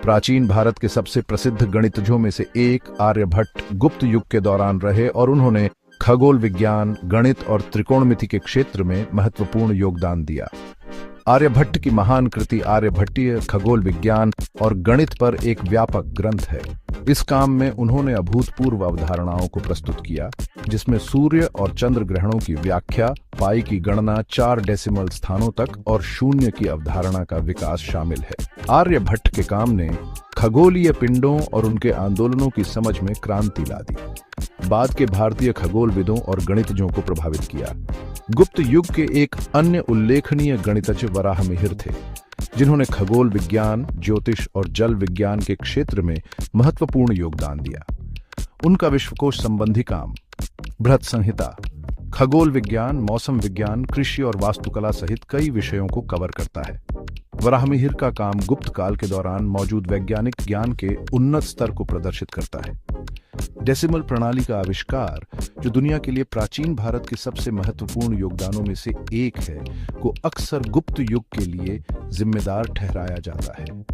प्राचीन भारत के सबसे प्रसिद्ध गणितज्ञों में से एक आर्यभट्ट गुप्त युग के दौरान रहे और उन्होंने खगोल विज्ञान, गणित और त्रिकोणमिति के क्षेत्र में महत्वपूर्ण योगदान दिया। आर्यभट्ट की महान कृति आर्यभट्टीय खगोल विज्ञान और गणित पर एक व्यापक ग्रंथ है। इस काम में उन्होंने अभूतपूर्व अवधारणाओं को प्रस्तुत किया, जिसमें सूर्य और चंद्र ग्रहणों की व्याख्या, पाई की गणना 4 डेसिमल स्थानों तक और शून्य की अवधारणा का विकास शामिल है। आर्यभट्ट के काम ने खगोलीय पिंडों और उनके आंदोलनों की समझ में क्रांति ला दी, बाद के भारतीय खगोलविदों और गणितज्ञों को प्रभावित किया। गुप्त युग के एक अन्य उल्लेखनीय गणितज्ञ वराहमिहिर थे, जिन्होंने खगोल विज्ञान, ज्योतिष और जल विज्ञान के क्षेत्र में महत्वपूर्ण योगदान दिया। उनका विश्वकोश संबंधी काम बृहत संहिता खगोल विज्ञान, मौसम विज्ञान, कृषि और वास्तुकला सहित कई विषयों को कवर करता है। वराहमिहिर का काम गुप्त काल के दौरान मौजूद वैज्ञानिक ज्ञान के उन्नत स्तर को प्रदर्शित करता है। डेसिमल प्रणाली का आविष्कार, जो दुनिया के लिए प्राचीन भारत के सबसे महत्वपूर्ण योगदानों में से एक है, को अक्सर गुप्त युग के लिए जिम्मेदार ठहराया जाता है।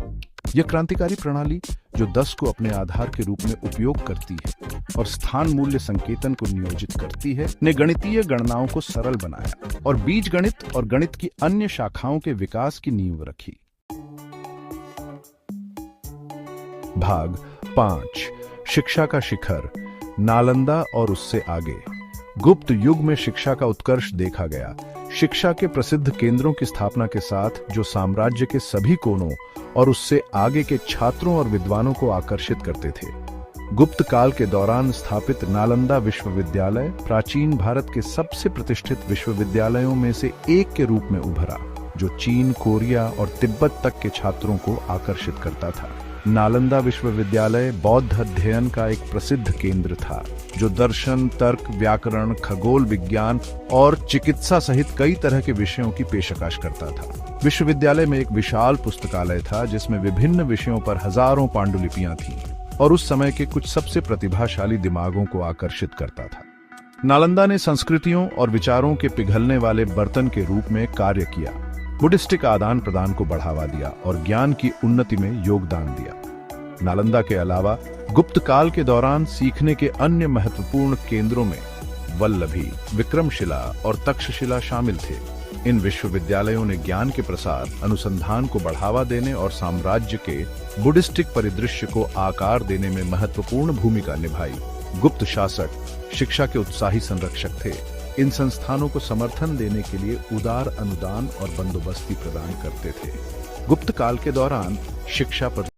यह क्रांतिकारी प्रणाली, जो 10 को अपने आधार के रूप में उपयोग करती है और स्थान मूल्य संकेतन को नियोजित करती है, ने गणितीय गणनाओं को सरल बनाया और बीजगणित और गणित की अन्य शाखाओं के विकास की नींव रखी। भाग 5, शिक्षा का शिखर, नालंदा और उससे आगे। गुप्त युग में शिक्षा का उत्कर्ष देखा गया। शिक्षा के प्रसिद्ध केंद्रों की स्थापना के साथ, जो साम्राज्य के सभी कोनों और उससे आगे के छात्रों और विद्वानों को आकर्षित करते थे। गुप्त काल के दौरान स्थापित नालंदा विश्वविद्यालय प्राचीन भारत के सबसे प्रतिष्ठित विश्वविद्यालयों में से एक के रूप में उभरा, जो चीन, कोरिया और तिब्बत तक के छात्रों को आकर्षित करता था। नालंदा विश्वविद्यालय बौद्ध अध्ययन का एक प्रसिद्ध केंद्र था, जो दर्शन, तर्क, व्याकरण, खगोल विज्ञान और चिकित्सा सहित कई तरह के विषयों की पेशकश करता था। विश्वविद्यालय में एक विशाल पुस्तकालय था, जिसमें विभिन्न विषयों पर हजारों पांडुलिपियां थीं और उस समय के कुछ सबसे प्रतिभाशाली दिमागों को आकर्षित करता था। नालंदा ने संस्कृतियों और विचारों के पिघलने वाले बर्तन के रूप में कार्य किया, बुद्धिस्टिक आदान प्रदान को बढ़ावा दिया और ज्ञान की उन्नति में योगदान दिया। नालंदा के अलावा गुप्त काल के दौरान सीखने के अन्य महत्वपूर्ण केंद्रों में वल्लभी, विक्रमशिला और तक्षशिला शामिल थे। इन विश्वविद्यालयों ने ज्ञान के प्रसार, अनुसंधान को बढ़ावा देने और साम्राज्य के बुद्धिस्टिक परिदृश्य को आकार देने में महत्वपूर्ण भूमिका निभाई। गुप्त शासक शिक्षा के उत्साही संरक्षक थे। इन संस्थानों को समर्थन देने के लिए उदार अनुदान और बंदोबस्ती प्रदान करते थे। गुप्त काल के दौरान शिक्षा पर